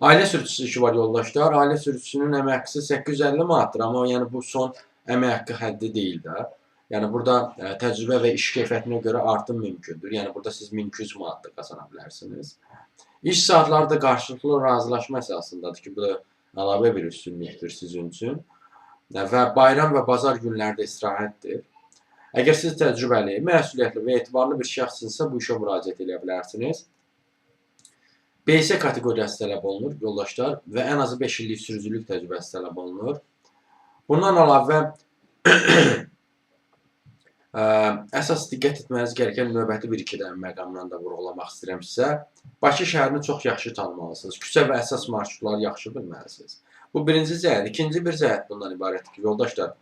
Ailə sürücüsü işi var yoldaşlar. Ailə sürücüsünün əmək haqqısı 850 manatdır, amma yəni bu son əmək haqqı həddi deyil də. Yəni burada təcrübə və iş keyfiyyətinə görə artım mümkündür. Yəni burada siz 1200 manat da qazana bilərsiniz. İş saatları da qarşılıqlı razılaşma əsasındadır ki, bu da əlavə bir üstünlükdür sizin üçün. Və bayram və bazar günlərdə istirahətdir. Əgər siz təcrübəli, məsuliyyətli və etibarlı bir şəxsinizsə bu işə müraciət edə bilərsiniz. BS kateqoriyası tələb olunur yoldaşlar və ən azı 5 illik sürücülük təcrübəsi tələb olunur. Bundan əlavə əsas diqqət etməniz gərəkən növbəti bir-iki dənə məqamdan da vurğulamaq istəyirəm sizə. Bakı şəhərini çox yaxşı tanımalısınız. Küçə və əsas marşrutları yaxşı bilməlisiniz. Bu birinci cəhət. İkinci bir cəhət bundan ibarətdir ki, yoldaşlar,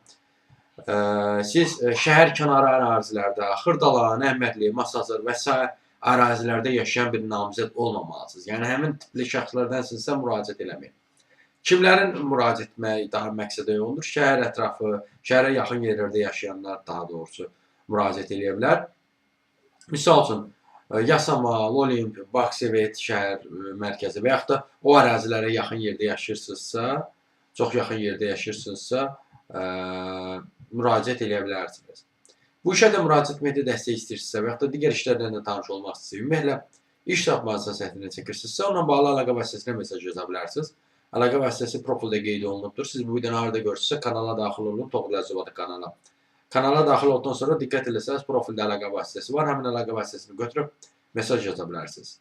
siz şəhər kənarı ərazilərdə, Xırdalan, Əhmədli, Masazır və s. ərazilərdə yaşayan bir namizəd olmamalısınız. Yəni, həmin tipli şəxslərdən sizsə müraciət eləməyin. Kimlərin müraciət etməyi daha məqsədə yoğundur? Şəhər ətrafı, şəhərə yaxın yerlərdə yaşayanlar daha doğrusu müraciət eləyə bilər. Misal üçün, Yasamal, Olimp, Baksevet şəhər mərkəzi və yaxud da o ərazilərə yaxın yerdə yaşayırsınızsa, çox yaxın yerdə yaşayırsınızsa, müraciət eləyə bilərsiniz. Bu işə də müraciət etməkdə dəstək istəyirsinizsə və yaxud da digər işlərlə də tanış olmaq istəyirsinizsə, ümumiyyətlə iş tapmanızı səhvini çəkirsinizsə, onunla bağlı əlaqə vasitəsinə mesaj yaza bilərsiniz. Əlaqə vasitəsi profildə qeyd olunubdur. Siz bu videonu harada görürsünüzsə, kanala daxil olun, Toğrul Əzəbədi kanala. Kanala daxil olduqdan sonra diqqət eləsəniz, profildə əlaqə vasitəsi var. Həmin əlaqə vasitəsini götürüb mesaj yaza bilərsiniz.